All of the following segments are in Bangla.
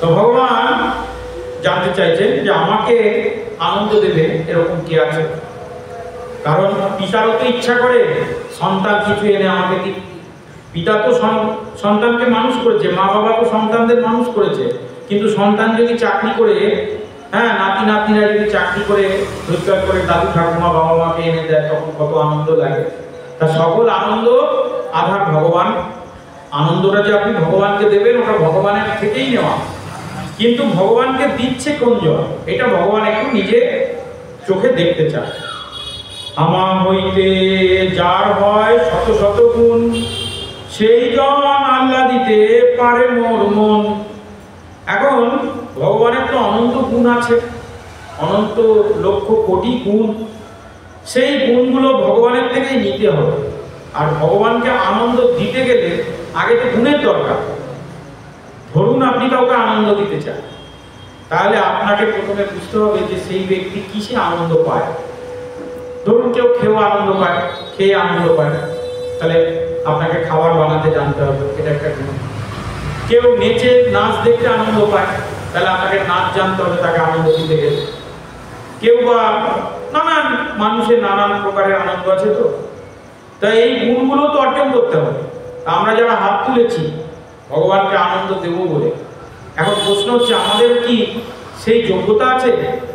তো ভগবান জানতে চাইছেন যে আমাকে আনন্দ দেবে এরকম কে আছে। কারণ পিতারও তো ইচ্ছা করে সন্তান কিছু এনে আমাকে দিক। পিতা তো সন্তানকে মানুষ করেছে, মা বাবা তো সন্তানদের মানুষ করেছে, কিন্তু সন্তান যদি চাকরি করে, হ্যাঁ, নাতি নাতনিরা যদি চাকরি করে রোজগার করে দাদু ঠাকুমা বাবা মাকে এনে দেয়, তখন কত আনন্দ লাগে। তা সকল আনন্দ আধার ভগবান। আনন্দটা যে আপনি ভগবানকে দেবেন ওটা ভগবানের থেকেই নেওয়া, কিন্তু ভগবানকে দিচ্ছে কোন জন, এটা ভগবান একটু নিজে চোখে দেখতে চায়। আমার হইতে যার হয় শত শত গুণ, সেই জন আল্লাহ দিতে পারে মোর মন। এখন ভগবানের তো অনন্ত গুণ আছে, অনন্ত লক্ষ কোটি গুণ। সেই গুণগুলো ভগবানের থেকেই নিতে হবে। আর ভগবানকে আনন্দ দিতে গেলে আগে তো গুণের দরকার। ধরুন আপনি কাউকে আনন্দ দিতে চান, তাহলে আপনাকে প্রথমে বুঝতে হবে যে সেই ব্যক্তি কিসে আনন্দ পায়। ধরুন কেউ খেয়েও আনন্দ পায়, খেয়ে আনন্দ পায়, তাহলে আপনাকে খাবার বানাতে জানতে হবে, এটা একটা গুণ। কেউ নেচে নাচ দেখতে আনন্দ পায়, তাহলে আপনাকে নাচ জানতে হবে তাকে আনন্দ দিতে গেলে। কেউ বা নানান মানুষের নানান প্রকারের আনন্দ আছে, তো তাই এই গুণগুলো তো অর্জন করতে হবে। আমরা যারা হাত তুলেছি ভগবানকে আনন্দ দেব বলে, এখন প্রশ্ন হচ্ছে আমাদের কি সেই যোগ্যতা আছে,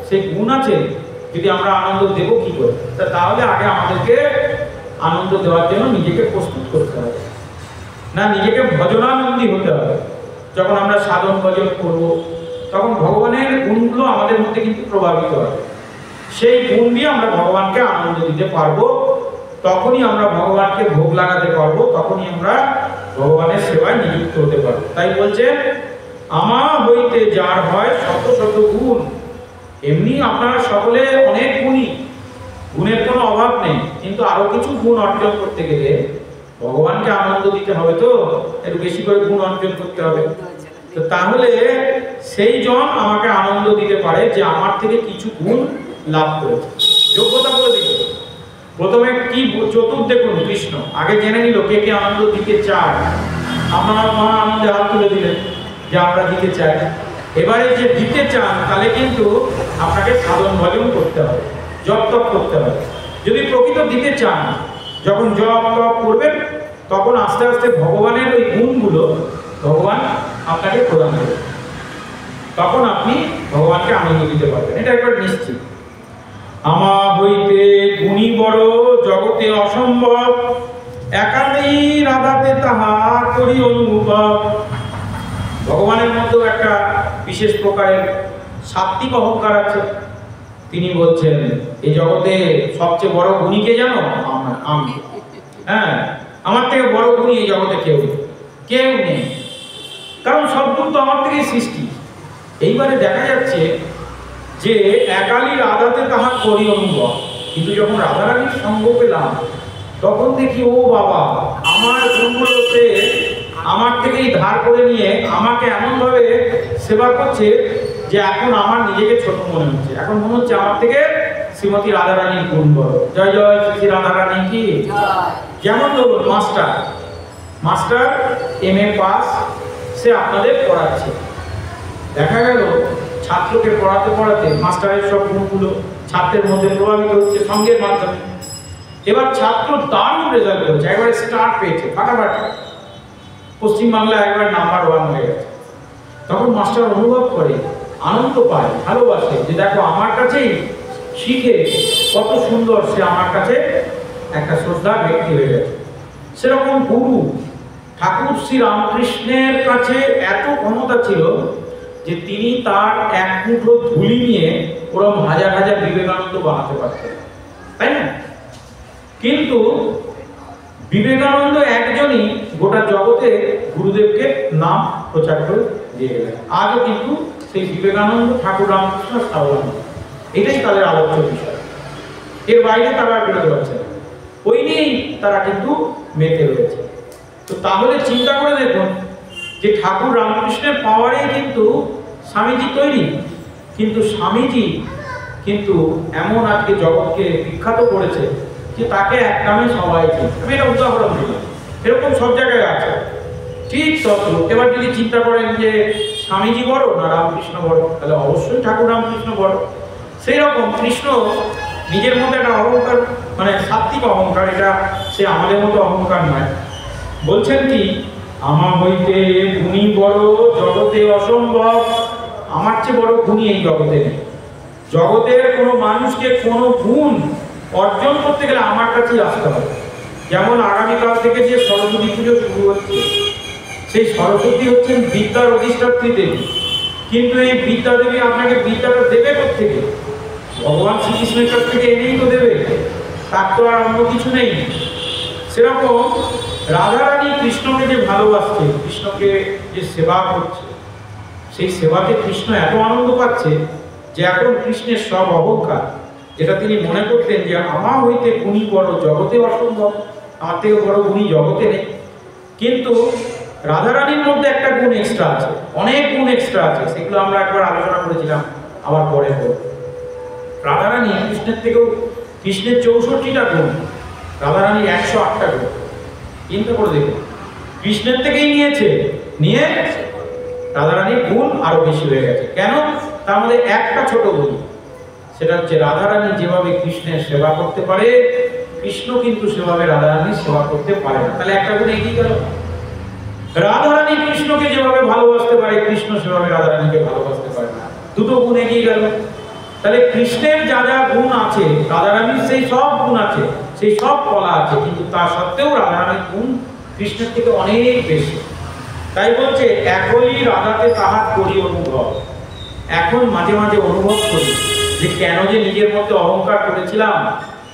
সেই গুণ আছে? যদি আমরা আনন্দ দেব কি করে? তাহলে আগে আমাদেরকে আনন্দ দেওয়ার জন্য নিজেকে প্রস্তুত করতে হবে, না নিজেকে ভজনানন্দী হতে হবে। যখন আমরা সাধন ভজন করব তখন ভগবানের গুণগুলো আমাদের মধ্যে কিন্তু প্রভাবিত হবে। সেই গুণ দিয়ে আমরা ভগবানকে আনন্দ দিতে পারবো, তখনই আমরা ভগবানকে ভোগ লাগাতে পারবো, তখনই আমরা ভগবানের সেবায় নিযুক্ত হতে পারবো। তাই বলছে আমার হইতে যার হয় শত শত গুণ। এমনি আপনারা সকলে অনেক গুণী, গুণের কোনো অভাব নেই, কিন্তু আরো কিছু গুণ অর্জন করতে গেলে ভগবানকে আনন্দ দিতে হবে, তো একটু বেশি করে গুণ অর্জন করতে হবে। তো তাহলে সেই জন আমাকে আনন্দ দিতে পারে যে আমার থেকে কিছু গুণ লাভ করেছে, যোগ্যতা করে দিতে। প্রথমে কি চতুর্দেগুণ কৃষ্ণ আগে জেনে নিল কে কে আনন্দ দিতে চায়। আপনারা মহা আনন্দে হাত তুলে দিলেন যে আমরা দিতে চাই। এবারে যে দিতে চান তাহলে কিন্তু আপনাকে সাধন ভজন করতে হবে, জপ তপ করতে হবে। যদি প্রকৃত দিতে চান, যখন জপ তপ করবেন তখন আস্তে আস্তে ভগবানের ওই গুণগুলো ভগবান আপনাকে প্রদান করবে, তখন আপনি ভগবানকে আনন্দ দিতে পারবেন, এটা একবার নিশ্চিত। আমার হইতে গুণী বড় জগতে অসম্ভব, একালেই রাধাতে তাহা করি অনুভব। ভগবানের মধ্যেও একটা বিশেষ প্রকারের সাত্ত্বিক অহংকার আছে। তিনি বলছেন এই জগতে সবচেয়ে বড় গুণী কে জানো? আমি। হ্যাঁ, আমার থেকে বড় গুণী এই জগতে কেউ নেই, কারণ সব গুণ তো আমার থেকেই সৃষ্টি। এইবারে দেখা যাচ্ছে যে একালি রাধাতে তাহা করি অনুভব, কিন্তু যখন রাধারানীর সঙ্গ পেলাম তখন দেখি ও বাবা, আমার গুণগুলোতে আমার থেকেই ধার করে নিয়ে আমাকে এমনভাবে সেবা করছে যে এখন আমার নিজেকে ছোট মনে হচ্ছে। এখন মনে হচ্ছে আমার থেকে শ্রীমতী রাধারানীর গুণ বড়। জয় জয় শ্রী রাধারানী কি। যেমন ধরুন মাস্টার MA পাস, সে আপনাদের পড়াচ্ছে, দেখা গেল ছাত্রকে পড়াতে পড়াতে মাস্টারের সব গুণগুলো ছাত্রের মধ্যে প্রভাবিত হচ্ছে সঙ্গের মাধ্যমে। এবার ছাত্র দারুণ রেজাল্ট করেছে, একবারে স্টার পেয়েছে ফাটাফাটি, পশ্চিমবাংলায় একবার নাম্বার 1 হয়ে গেছে। তখন মাস্টার অনুভব করে, আনন্দ পায়, ভালোবাসে যে দেখো আমার কাছেই শিখে কত সুন্দর, সে আমার কাছে একটা শ্রদ্ধা ব্যক্তি হয়ে গেছে। সেরকম গুরু ঠাকুর শ্রী রামকৃষ্ণের কাছে এত ক্ষমতা ছিল যে তিনি তার এক মুঠো ধুলি নিয়ে ওরকম হাজার হাজার বিবেকানন্দ বানাতে পারতেন, তাই না? কিন্তু বিবেকানন্দ একজনই গোটা জগতে গুরুদেবকে নাম প্রচার করে দিয়ে গেলেন। আজও কিন্তু সেই বিবেকানন্দ ঠাকুর রামকৃষ্ণ স্বাবলম্বী, এটাই তাদের আলোচ্য বিষয়। এর বাইরে তারা বেরোতে পারছে না, ওই নিয়েই তারা কিন্তু মেতে রয়েছে। তো তাহলে চিন্তা করে দেখুন যে ঠাকুর রামকৃষ্ণের পাওয়ারেই কিন্তু স্বামীজি তৈরি, কিন্তু স্বামীজি কিন্তু এমন আজকে জগৎকে বিখ্যাত করেছে যে তাকে এক নামে সবাই চেনে। আমি এটা উদাহরণ দিলাম, এরকম সব জায়গায় আছে। ঠিক তদ্রূপ। এবার যদি চিন্তা করেন যে স্বামীজি বড় না রামকৃষ্ণ বড়, তাহলে অবশ্যই ঠাকুর রামকৃষ্ণ বড়। সেই রকম কৃষ্ণ নিজের মধ্যে একটা অহংকার, মানে সাত্বিক অহংকার, এটা সে আমাদের মতো অহংকার নয়। বলছেন কি, আমার হইতে গুণী বড় জগতে অসম্ভব। আমার চেয়ে বড় গুণী এই জগতে নেই। জগতের কোনো মানুষকে কোনো গুণ অর্জন করতে গেলে আমার কাছেই আসতে হবে। যেমন আগামীকাল থেকে যে সরস্বতী পুজো শুরু হচ্ছে, সেই সরস্বতী হচ্ছেন বিদ্যার অধিষ্ঠাত্রী দেবী। কিন্তু এই বিদ্যা দেবী আপনাকে বিদ্যাটা দেবে কোত্থেকে? ভগবান শ্রীকৃষ্ণের কাছ থেকে এনেই তো দেবে, তার তো আর অন্য কিছু নেই। সেরকম রাধারানী কৃষ্ণকে যে ভালোবাসছে, কৃষ্ণকে যে সেবা করছে, সেই সেবাতে কৃষ্ণ এত আনন্দ পাচ্ছে যে এখন কৃষ্ণের সব অহংকার, যেটা তিনি মনে করতেন যে আমার হইতে গুণী বড় জগতে অসম্ভব, আমার থেকে বড় গুণী জগতে নেই, কিন্তু রাধারানীর মধ্যে একটা গুণ এক্সট্রা আছে, অনেক গুণ এক্সট্রা আছে। সেগুলো আমরা একবার আলোচনা করেছিলাম, আবার পরে বলব। রাধারানী কৃষ্ণের থেকেও, কৃষ্ণের 64টা গুণ, রাধারানীর 108টা গুণ। চিন্তা করে দেখুন, কৃষ্ণের থেকেই নিয়ে রাধারানীর গুণ আরো বেশি হয়ে গেছে। কেন? তার মধ্যে একটা ছোট গুণ, সেটা হচ্ছে রাধারানী যেভাবে কৃষ্ণের সেবা করতে পারে, কৃষ্ণ কিন্তু সেভাবে রাধারানীর সেবা করতে পারে না। তাহলে একটা গুণ এগিয়ে গেল। রাধারানী কৃষ্ণকে যেভাবে ভালোবাসতে পারে, কৃষ্ণ সেভাবে রাধারানীকে ভালোবাসতে পারে না, দুটো গুণ এগিয়ে গেল। তাহলে কৃষ্ণের যা যা গুণ আছে, রাধারানীর সেই সব গুণ আছে, সেই সব কলা আছে, কিন্তু তা সত্ত্বেও রাধারানীর গুণ কৃষ্ণের থেকে অনেক বেশি। তাই বলছে, একই রাধাতে তাহার করি অনুভব। এখন মাঝে মাঝে অনুভব করি যে কেন যে নিজের মধ্যে অহংকার করেছিলাম।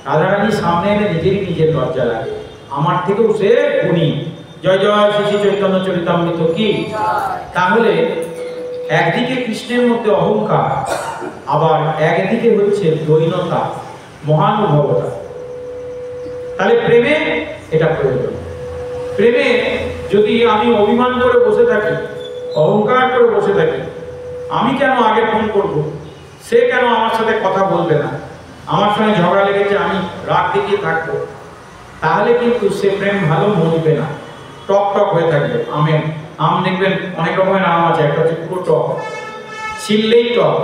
রাধারানীর সামনে এলে নিজের লজ্জা লাগে, আমার থেকেও সে গুণী। জয় জয় শ্রী শ্রী চৈতন্য চরিতামৃত কি। তাহলে একদিকে কৃষ্ণের মধ্যে অহংকার, আবার একদিকে হচ্ছে দৈনতা, মহানুভবতা। তাহলে প্রেমে এটা প্রয়োজন। প্রেমে যদি আমি অভিমান করে বসে থাকি, অহংকার করে বসে থাকি, আমি কেন আগে ফোন করব, সে কেন আমার সাথে কথা বলবে না, আমার সঙ্গে ঝগড়া লেগেছে আমি রাগ দেখিয়ে থাকবো, তাহলে কিন্তু সে প্রেম ভালো মজবে না, টক টক হয়ে থাকবে। আম দেখবেন অনেক রকমের আম আছে, একটা হচ্ছে পুরো টক, ছিললেই টক,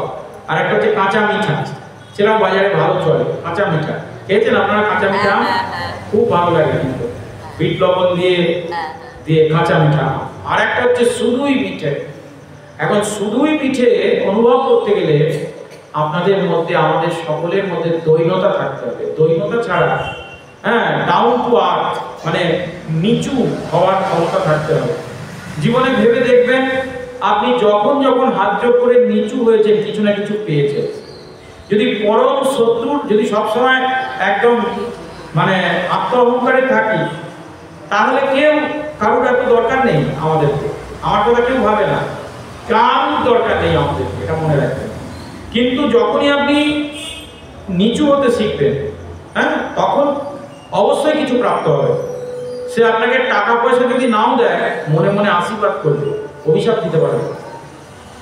আর একটা হচ্ছে কাঁচা মিঠা, সেরকম বাজারে ভালো চলে। কাঁচা মিঠা খেয়েছেন আপনারা? কাঁচা মিঠা আম খুব ভালো লাগে, কিন্তু বিট লবণ দিয়ে কাঁচা মিঠা। আর একটা হচ্ছে শুধুই মিঠে। এখন শুধুই মিঠে অনুভব করতে গেলে আপনাদের মধ্যে, আমাদের সকলের মধ্যে দৈনতা থাকতে হবে। দৈনতা ছাড়া, ডাউন টু আর্থ, মানে নিচু হওয়ার ক্ষমতা থাকতে হবে। জীবনে ভেবে দেখবেন, আপনি যখন যখন হাত জোড় করে নিচু হয়েছেন, কিছু না কিছু পেয়েছেন। যদি পরম শত্রুর, যদি সবসময় একদম মানে আত্ম অহংকারে থাকি, তাহলে কেউ কারোর এত দরকার নেই আমাদেরকে, আমার কথা কেউ ভাবে না, কারোর দরকার নেই আমাদের, এটা মনে রাখবেন। কিন্তু যখনই আপনি নিচু হতে শিখবেন, তখন অবশ্যই কিছু প্রাপ্ত হবে। সে আপনাকে টাকা পয়সা যদি নাও দেয়, মনে মনে আশীর্বাদ করবে, অভিশাপ দিতে পারবে।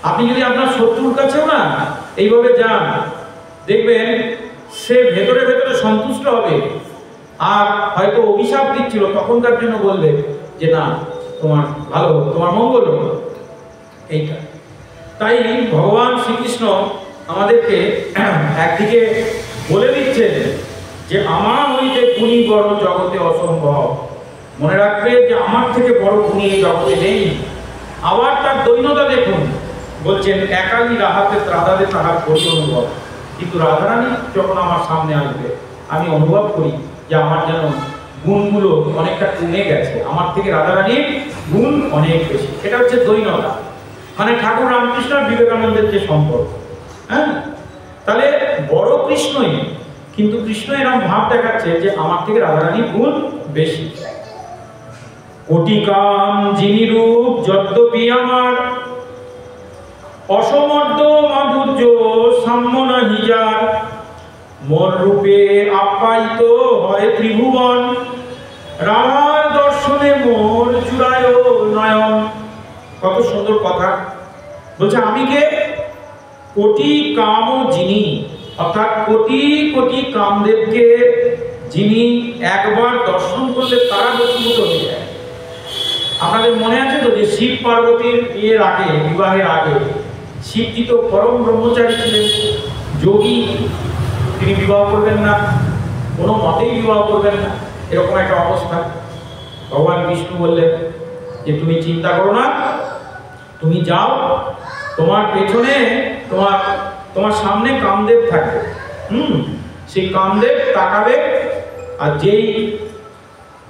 আপনি যদি আপনার শত্রুর কাছেও না এইভাবে যান, দেখবেন সে ভেতরে ভেতরে সন্তুষ্ট হবে, আর হয়তো অভিশাপ দিচ্ছিল, তখনকার জন্য বলবে যে না, তোমার ভালো হোক, তোমার মঙ্গল হোক, এইটা। তাই ভগবান শ্রীকৃষ্ণ আমাদেরকে একদিকে বলে দিচ্ছেন যে আমার হইতে গুণী বড় জগতে অসম্ভব। মনে রাখবে যে আমার থেকে বড় গুণী এই জগতে নেই। আবার তার দৈন্যতা দেখুন, বলছেন একালি রাধাতে তাহার করি অনুভব। কিন্তু রাধারানী যখন আমার সামনে আসবে, আমি অনুভব করি যে আমার যেন গুণগুলো অনেকটা কমে গেছে, আমার থেকে রাধারানীর গুণ অনেক বেশি। এটা হচ্ছে দৈন্যতা, মানে ঠাকুর রামকৃষ্ণ আর বিবেকানন্দের যে সম্পর্ক। তাহলে বড় কৃষ্ণই, কিন্তু কৃষ্ণ এরকম ভাব দেখাচ্ছে যে আমার থেকে রাধারানীর গুণ বেশি। কোটি কাম যিনি রূপ যদ্যপি আমার, অসমর্থ মাধুর্য সাম্য নাহি যার, মোর রূপে আপ্যায়িত হয় ত্রিভুবন, রাধার দর্শনে মোর চূড়ায় নয়ন। কত সুন্দর কথা বলছে। আমি কে? কোটি কাম যিনি, অর্থাৎ কোটি কোটি কামদেবকে যিনি একবার দর্শন করলে তারা বশীভূত হয়ে যায়। আপনাদের মনে আছে তো যে শিব পার্বতীর বিয়ের আগে, বিবাহের আগে, শিবজি তো পরম ব্রহ্মচারী ছিলেন, যোগী, তিনি বিবাহ করবেন না, কোনো মতেই বিবাহ করবেন না, এরকম একটা অবস্থা। ভগবান বিষ্ণু বললেন যে তুমি চিন্তা করো না, তুমি যাও, তোমার পেছনে তোমার সামনে কামদেব থাকবে, সেই কামদেব তাকাবে, আর যেই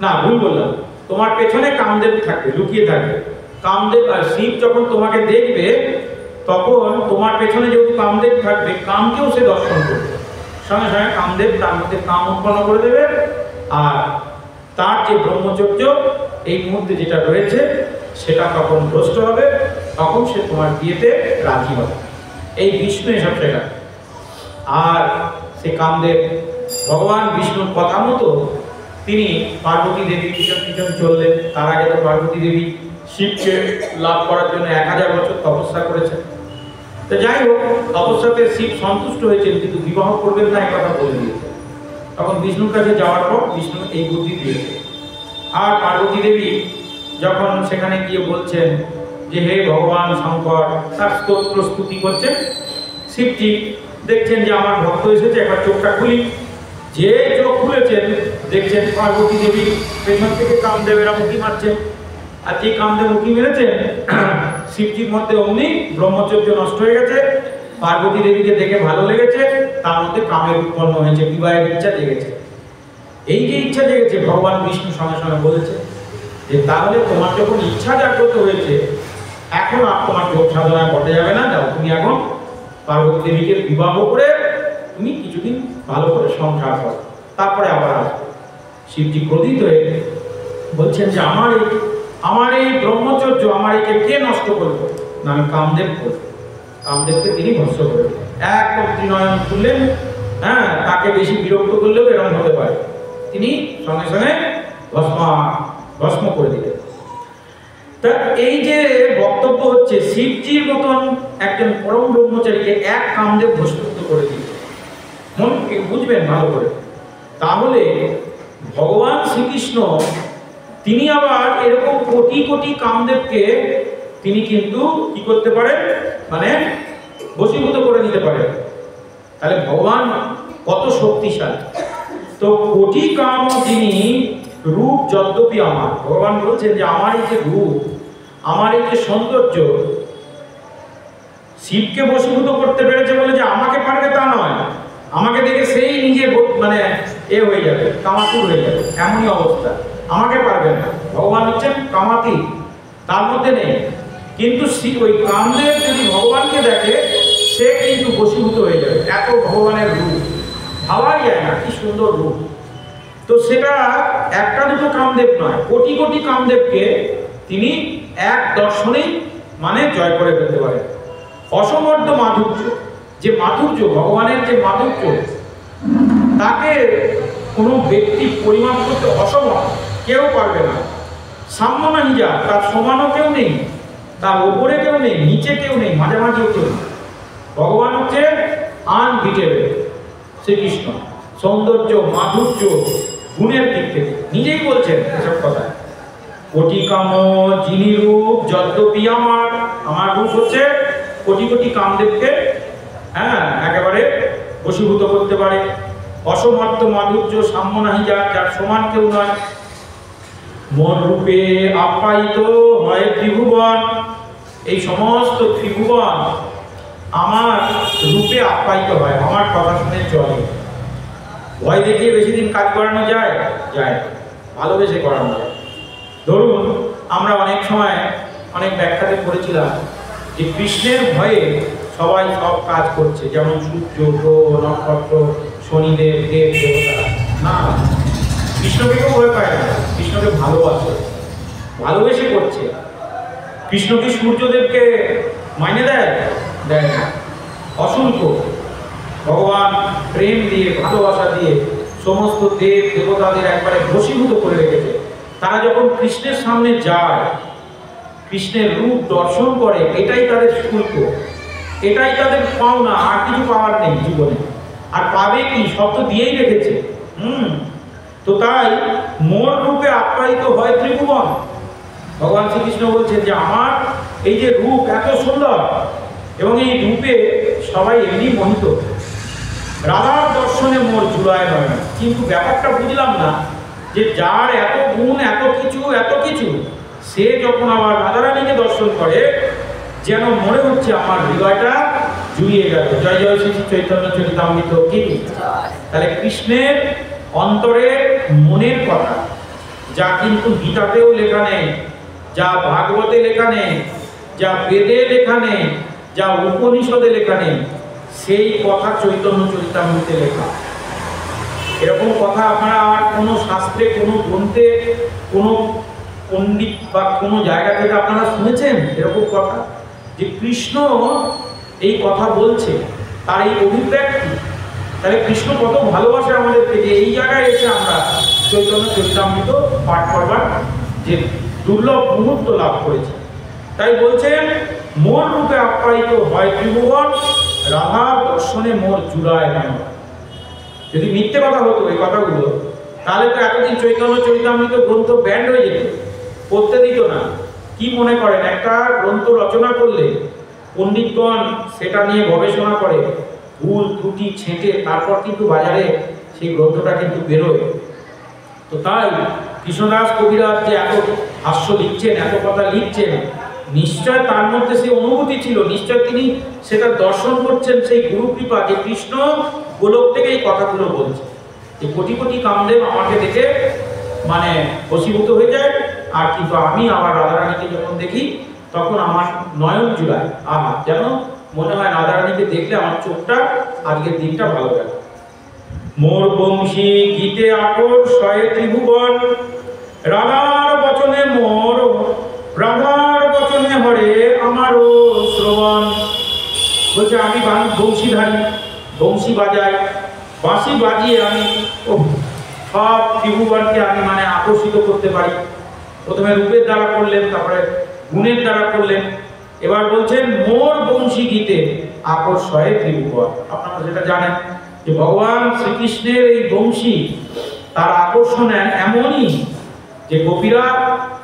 না ভুল বললাম, তোমার পেছনে কামদেব থাকবে, লুকিয়ে থাকবে। কামদেব আর শিব যখন তোমাকে দেখবে, তখন তোমার পেছনে যেহেতু কামদেব থাকবে, কামকেও সে দর্শন করবে, সঙ্গে সঙ্গে কামদেব তার মধ্যে কাম উৎপন্ন করে দেবে, আর তার যে ব্রহ্মচর্য এই মুহূর্তে যেটা রয়েছে সেটা তখন ভ্রষ্ট হবে, তখন সে তোমার বিয়েতে রাজি হবে। এই বিষ্ণু এসব শেখায়। আর সে কামদেব ভগবান বিষ্ণুর কথা মতো তিনি পার্বতী দেবীর পিছন পিছন চললেন। তার আগে তো পার্বতী দেবী শিবকে লাভ করার জন্য 1000 বছর তপস্যা করেছেন। তো যাই হোক, তপস্যাতে শিব সন্তুষ্ট হয়েছেন, কিন্তু বিবাহ করবেন না এই কথা বলে দিয়েছে। তখন বিষ্ণুর কাছে যাওয়ার পর বিষ্ণু এই বুদ্ধি দিয়েছে। আর পার্বতী দেবী যখন সেখানে গিয়ে বলছেন যে হে ভগবান শঙ্কর, তার স্তোত্র স্তুতি করছেন, শিবজি দেখছেন যে আমার ভক্ত এসেছে, একবার চোখটা খুলি। যে চোখ খুলেছেন দেখছেন পার্বতী দেবী পেছন থেকে কামদেবেরা মুখি মারছেন, আর যে কামদেব মুখি মেরেছেন শিবজির মধ্যে অমনি ব্রহ্মচর্য নষ্ট হয়ে গেছে। পার্বতী দেবীকে দেখে ভালো লেগেছে, তার মধ্যে কামের উৎপন্ন হয়েছে, বিবাহের ইচ্ছা জেগেছে। এই যে ইচ্ছা জেগেছে, ভগবান বিষ্ণু সঙ্গে সঙ্গে বলেছে যে তাহলে তোমার যখন ইচ্ছা জাগ্রত হয়েছে, এখন আর তোমার যোগ সাধনায় বটে যাবে না, যাও তুমি এখন পার্বতী দেবীকে বিবাহ করে তুমি কিছুদিন ভালো করে সংসার করো, তারপরে আবার আসবে। শিবজি ক্রোধিত হয়ে বলছেন যে আমার এই ব্রহ্মচর্য, আমার একে কে নষ্ট করবো? না, আমি কামদেব করবো। কামদেবকে তিনি ভস্ম করে দিলেন, একদম ত্রিনয়ন খুললেন। হ্যাঁ, তাকে বেশি বিরক্ত করলেও এরকম হতে পারে, তিনি সঙ্গে সঙ্গে ভস্ম করে দিলেন। তা এই যে বক্তব্য হচ্ছে, শিবজির মতন একজন পরম ব্রহ্মচারীকে এক কামদেব ভস্মীভূত করে দিল। মন বুঝবেন ভালো করে। তাহলে ভগবান শ্রীকৃষ্ণ তিনি আবার এরকম কোটি কোটি কামদেবকে তিনি কিন্তু কি করতে পারেন, মানে বশীভূত করে নিতে পারেন। তাহলে ভগবান কত শক্তিশালী। তো কোটি কাম যিনি রূপ যদ্যপি আমার, ভগবান বলছেন যে আমার এই যে রূপ, আমার এই যে সৌন্দর্য, শিবকে বশীভূত করতে পেরেছে বলে যে আমাকে পারবে তা নয়, আমাকে দেখে সেই নিজে মানে হয়ে যাবে, কামাতুর হয়ে যাবে, এমনই অবস্থা। আমাকে পারবে না, ভগবান হচ্ছেন কামাতি, তার মধ্যে নেই। কিন্তু ওই কামদেব যদি ভগবানকে দেখে, সে কিন্তু বশীভূত হয়ে যাবে, এত ভগবানের রূপ, ভাবাই যায় না কি সুন্দর রূপ। তো সেটা একটা দুটো কামদেব নয়, কোটি কোটি কামদেবকে তিনি এক দর্শনেই মানে জয় করে ফেলতে পারে। অসমর্থ মাধুর্য, যে মাধুর্য, ভগবানের যে মাধুর্য, তাকে কোনো ব্যক্তি পরিমাপ করতে অসমর্থ, কেউ পারবে না। সাম্যনাহিজা, তার সমানও কেউ নেই, তার ওপরে কেউ নেই, নিচে কেউ নেই, মাঝামাঝিও কেউ নেই। ভগবান হচ্ছে আনবিটেবল। শ্রীকৃষ্ণ সৌন্দর্য, মাধুর্য, গুণের দিক থেকে নিজেই বলছেন এসব কথা। কোটি কাম যিনি রূপ যদ্যপি আমার রূপ হচ্ছে কোটি কোটি কামদেবকে একেবারে বশীভূত করতে পারে। অসমর্থ মাধুর্য, সাম্য নাহি যার সমান কেউ নয়। মোর রূপে আপ্যায়িত হয় ত্রিভুবন, এই সমস্ত ত্রিভুবন আমার রূপে আপ্যায়িত হয়, আমার কথা শুনে চলে। ভয় দেখিয়ে বেশি দিন কাজ করানো যায়? যায়। ভালোবেসে করানো যায়। ধরুন আমরা অনেক সময় অনেক ব্যাখ্যাতে পড়েছিলাম যে কৃষ্ণের ভয়ে সবাই সব কাজ করছে, যেমন সূর্য, গ্রহ, নক্ষত্র, শনিদেব, দেব দেবতারা। না, কৃষ্ণকে কেউ ভয় পায় না, কৃষ্ণকে ভালোবাসে, ভালোবেসে করছে। কৃষ্ণ কি সূর্যদেবকে মাইনে দেয়? দেয় না। অসংখ্য ভগবান প্রেম দিয়ে, ভালোবাসা দিয়ে সমস্ত দেব দেবতাদের একবারে বশীভূত করে রেখেছে। তারা যখন কৃষ্ণের সামনে যায়, কৃষ্ণের রূপ দর্শন করে, এটাই তাদের শুল্ক, এটাই তাদের পাওনা, আর কিছু পাওয়ার নেই জীবনে। আর পাবে কি? সব তো দিয়েই রেখেছে। তো তাই মোর রূপে আপ্যায়িত হয় ত্রিভুবন। ভগবান শ্রীকৃষ্ণ বলছেন যে আমার এই যে রূপ এত সুন্দর, এবং এই রূপে সবাই এমনি মোহিত, রাধার দর্শনে মোর জুড়ায় নয় না। কিন্তু ব্যাপারটা বুঝলাম না যে যার এত গুণ, এত কিছু, সে যখন আবার রাধারানীকে দর্শন করে যেন মনে হচ্ছে আমার হৃদয়টা জুড়িয়ে গেল। জয় জয় শ্রী চৈতন্য চরিতামৃত কি। তাহলে কৃষ্ণের অন্তরের মনের কথা যা কিন্তু গীতাতেও লেখা নেই, যা ভাগবতে লেখা নেই, যা বেদে লেখা নেই, যা উপনিষদে লেখা নেই, সেই কথা চৈতন্য চরিতামৃতে লেখা। এরকম কথা আপনারা আর কোনো শাস্ত্রে, কোনো গ্রন্থে, কোনো পণ্ডিত বা কোনো জায়গা থেকে আপনারা শুনেছেন এরকম কথা যে কৃষ্ণ এই কথা বলছে, তার এই অভিব্যক্তি? তাহলে কৃষ্ণ কত ভালোবাসে আমাদেরকে যে এই জায়গায় এসে আমরা চৈতন্য চরিতামৃত পাঠ করবার যে দুর্লভ মুহূর্ত লাভ করেছি। তাই বলছেন মোর রূপে আপ্যায়িত হয় ত্রিভুবন, রাধার দর্শনে মোর জুড়ায় কেন। যদি মিথ্যে কথা হতো এই কথাগুলো, তাহলে তো এতদিন চৈতন্য চরিতামৃত গ্রন্থ ব্যান্ড হয়ে যেত, পড়তে দিত না। কি মনে করেন, একটা গ্রন্থ রচনা করলে পণ্ডিতগণ সেটা নিয়ে গবেষণা করে, ভুল ত্রুটি ছেঁটে তারপর কিন্তু বাজারে সেই গ্রন্থটা কিন্তু বেরোয়। তো তাই কৃষ্ণদাস কবিরাজ যে এত হাস্য লিখছেন, এত কথা লিখছেন, নিশ্চয় তার মধ্যে সেই অনুভূতি ছিল, নিশ্চয় তিনি সেটা দর্শন করছেন, সেই গুরু কৃপা যে কৃষ্ণ গোলক থেকে এই কথাগুলো বলছে। এই কোটি কোটি কামদেব আমাকে দেখে মানে বশীভূত হয়ে যায়, আর কিন্তু আমি আবার রাধারানীকে যখন দেখি তখন আমার নয়ন জুড়ায়, আহা, যেন মনে হয় রাধারানীকে দেখলে আমার চোখটা আজকের দিনটা ভালো গেল। মোর বংশী গীতে আকর্ষয় ত্রিভুবন, রাধার বচনে মোর, রাধার বচনে হরে আমারও শ্রবণ। বলছে আমি বংশীধারী, বংশী বাজাই, বাঁশি বাজিয়ে আমি সব ত্রিভুবনকে আমি মানে আকর্ষিত করতে পারি। প্রথমে রূপের দ্বারা করলেন, তারপরে গুণের দ্বারা করলেন, এবার বলছেন মোর বংশী গীতে আকর্ষয় ত্রিভুবন। আপনারা যেটা জানেন যে ভগবান শ্রীকৃষ্ণের এই বংশী তার আকর্ষণ এমনই যে গোপীরা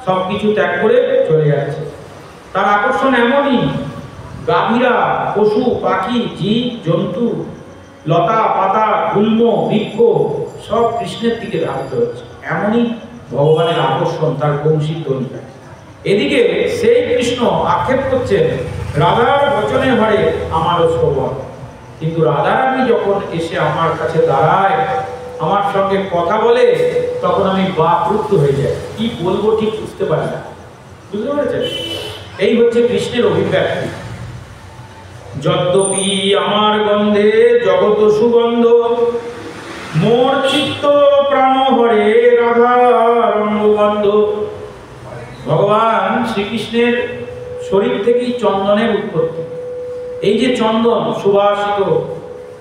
সব কিছু ত্যাগ করে চলে যাচ্ছে। তার আকর্ষণ এমনই, গাভীরা, পশু পাখি, জীব জন্তু, লতা পাতা, গুল্ম বৃক্ষ সব কৃষ্ণের দিকে ধাবিত হচ্ছে। এমনই ভগবানের আকর্ষণ তার বংশীর ধ্বনিটা। এদিকে সেই কৃষ্ণ আক্ষেপ করছেন রাধার বচনে হরে আমারও শ্রবণ। কিন্তু রাধারানী যখন এসে আমার কাছে দাঁড়ায়, আমার সঙ্গে কথা বলে, তখন আমি বাকরুদ্ধ হয়ে যাই, কি বলবো ঠিক বুঝতে পারি না। বুঝতে পেরেছেন? এই হচ্ছে কৃষ্ণের অভিব্যক্তি। যদ্যপি আমার গন্ধে জগত সুগন্ধ, মোর চিত্ত প্রাণ হরে রাধার অঙ্গগন্ধ। ভগবান শ্রীকৃষ্ণের শরীর থেকেই চন্দনের উৎপত্তি। এই যে চন্দন, সুবাসিত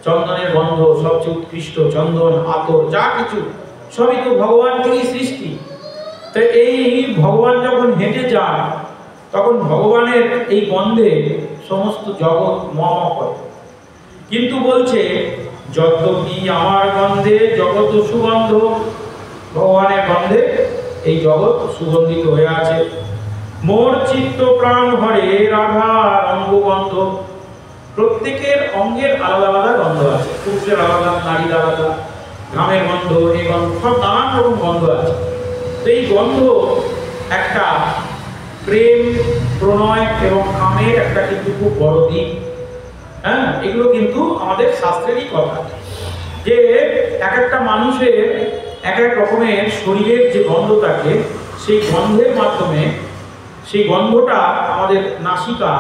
চন্দনের গন্ধ, সবচেয়ে উৎকৃষ্ট চন্দন, আতর, যা কিছু সবই তো ভগবান থেকেই সৃষ্টি। তো এই ভগবান যখন হেঁটে যান, তখন ভগবানের এই গন্ধে সমস্ত জগৎ মম করে। কিন্তু বলছে যদ্যপি আমার গন্ধে জগৎ সুগন্ধ, ভগবানের গন্ধে এই জগৎ সুগন্ধিত হয়ে আছে। মোর চিত্ত প্রাণ হরে রাধার অঙ্গগন্ধ। প্রত্যেকের অঙ্গের আলাদা আলাদা গন্ধ আছে, পুরুষের আলাদা, নারীর আলাদা, ঘামের গন্ধ, এই গন্ধ, সব নানান রকম গন্ধ আছে। তো এই গন্ধ একটা প্রেম, প্রণয় এবং কামের একটা কিন্তু খুব বড় দিক। হ্যাঁ, এগুলো কিন্তু আমাদের শাস্ত্রেরই কথা যে এক একটা মানুষের এক এক রকমের শরীরের যে গন্ধ থাকে, সেই গন্ধের মাধ্যমে সেই গন্ধটা আমাদের নাসিকা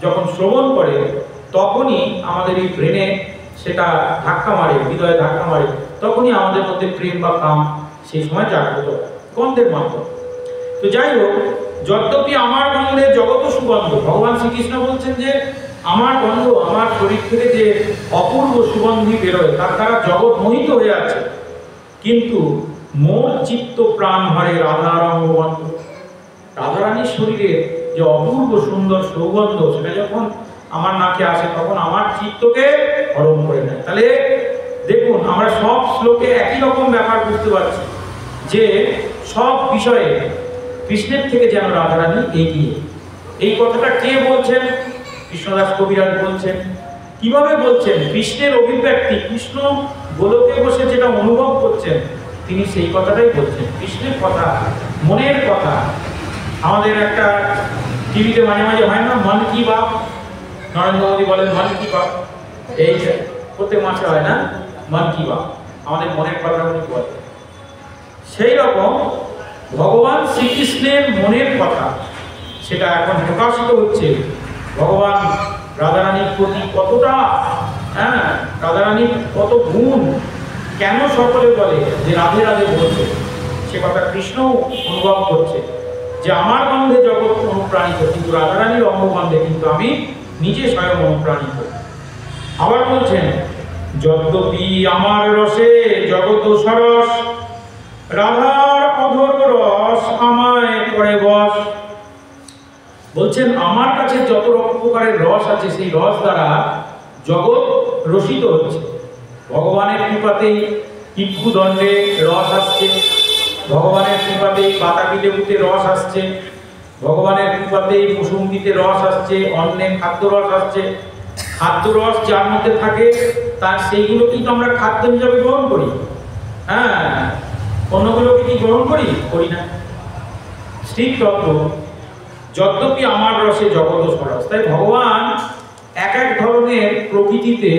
যখন শ্রবণ করে, তখনই আমাদের এই ব্রেনে সেটা ধাক্কা মারে, হৃদয়ে ধাক্কা মারে, তখনই আমাদের মধ্যে প্রেম বা কাম সেই সময় জাগ্রত হয় গন্ধের মাধ্যমে। তো যাই হোক, যদ্যপি আমার গন্ধে জগৎ সুগন্ধ, ভগবান শ্রীকৃষ্ণ বলছেন যে আমার গন্ধ, আমার শরীর থেকে যে অপূর্ব সুগন্ধি বেরোয়, তার দ্বারা জগৎ মোহিত হয়ে আছে। কিন্তু মোর চিত্ত প্রাণ হরে রাধার অঙ্গগন্ধ। রাধারানীর শরীরের যে অপূর্ব সুন্দর সৌগন্ধ, সেটা যখন আমার নাকে আসে, তখন আমার চিত্তকে হরণ করে নেয়। তাহলে দেখুন, আমরা সব শ্লোকে একই রকম ব্যাপার বুঝতে পারছি যে সব বিষয়ে কৃষ্ণের থেকে যেন রাধারানী এগিয়ে। এই কথাটা কে বলছেন? কৃষ্ণদাস কবিরাজ বলছেন। কিভাবে বলছেন? কৃষ্ণের অভিব্যক্তি, কৃষ্ণ গোলকে বসে যেটা অনুভব করছেন তিনি সেই কথাটাই বলছেন। কৃষ্ণের কথা, মনের কথা। আমাদের একটা টিভিতে মাঝে মাঝে হয় না, মন কি বাত, নরেন্দ্র মোদী বলেন মন কি বাত, এই প্রত্যেক মাসে হয় না মন কি বাত, আমাদের মনের কথাগুলি বলে। সেই রকম ভগবান শ্রীকৃষ্ণের মনের কথা সেটা এখন প্রকাশিত হচ্ছে। ভগবান রাধারানীর প্রতি কতটা, রাধারানীর কত গুণ, কেন সকলে বলে যে রাধে রাধে বলছে, সে কথা কৃষ্ণ অনুভব করছে যে আমার গন্ধে জগৎ অনুপ্রাণিত, কিন্তু রাধারানীর অঙ্গগন্ধে কিন্তু আমি নিজে স্বয়ং অনুপ্রাণিত। আবার বলছেন, যদ্যপি আমার রসে জগৎ সরস, রাধার অধর রস আমায় করে বস। বলছেন আমার কাছে যত প্রকারের রস আছে সেই রস দ্বারা জগৎ রসিত হচ্ছে। ভগবানের কৃপাতেই ইক্ষুদণ্ডে রস আসছে, ভগবানের কৃপাতেই বাতাবি লেবুতে রস আসছে, ভগবানের কৃপাতেই কুসুম্বিতে রস আসছে, অন্যে খাদ্য রস আসছে। খাদ্য রস যার মধ্যে থাকে তার সেইগুলো কিন্তু আমরা খাদ্য হিসাবে গ্রহণ করি। অন্যগুলোকে কি গ্রহণ করি? করি না। ঠিক তত্ত্ব, যদ্যপি আমার রসে জগৎ সরস। তাই ভগবান এক এক ধরনের প্রকৃতিতে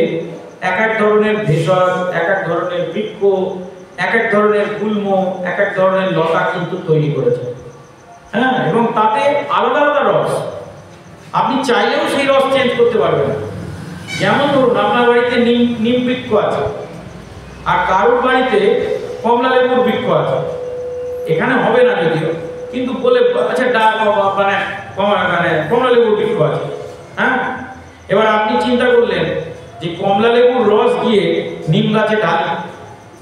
এক এক ধরনের ভেষজ, এক এক ধরনের বৃক্ষ, এক এক ধরনের গুল্ম, এক এক ধরনের লতা কিন্তু তৈরি করেছে। এবং তাতে আলাদা আলাদা রস, আপনি চাইলেও সেই রস চেঞ্জ করতে পারবেন না। যেমন ধরুন আপনার বাড়িতে নিম বৃক্ষ আছে, আর কারোর বাড়িতে কমলা লেবুর বৃক্ষ আছে। এখানে হবে না যদিও, কিন্তু বলে আচ্ছা মানে কমলা লেবুর বৃক্ষ আছে। এবার আপনি চিন্তা করলেন যে কমলা লেবুর রস গিয়ে নিম গাছে ঢালি,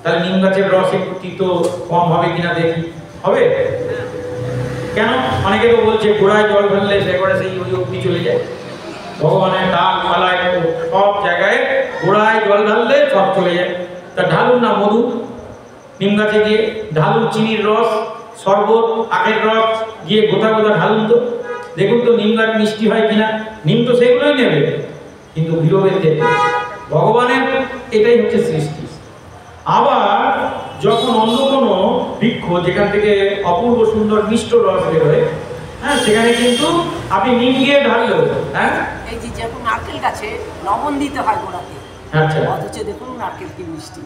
তাহলে নিম গাছের রস একটু তিতো কম হবে কিনা দেখি, হবে? কেন? অনেকে তো বলছে গোড়ায় জল ঢাললে সে করে সেই ওই অব্দি চলে যায়। ভগবানের ডাল পালায় সব জায়গায় গোড়ায় জল ঢাললে সব চলে যায়। তা ঢালুন না মধু নিম গাছে গিয়ে, ঢালুন চিনির রস, শরবত, আখের রস গিয়ে গোটা গোটা ঢালুন তো, দেখুন তো নিম গাছ মিষ্টি হয় কিনা। নিম তো সেগুলোই নেবে, কিন্তু বিরোধের দেবে। ভগবানের এটাই হচ্ছে সৃষ্টি। আবার যখন অন্য কোনো বৃক্ষ যেখান থেকে অপূর্ব সুন্দর মিষ্ট রস বেরোয়, সেখানে কিন্তু আপনি নিম গিয়ে ঢাললেও, এই যে যখন নারকেল গাছে লবণ দিতে হয় গোড়াতে, আচ্ছা, অথচ দেখুন নারকেল কি মিষ্টি।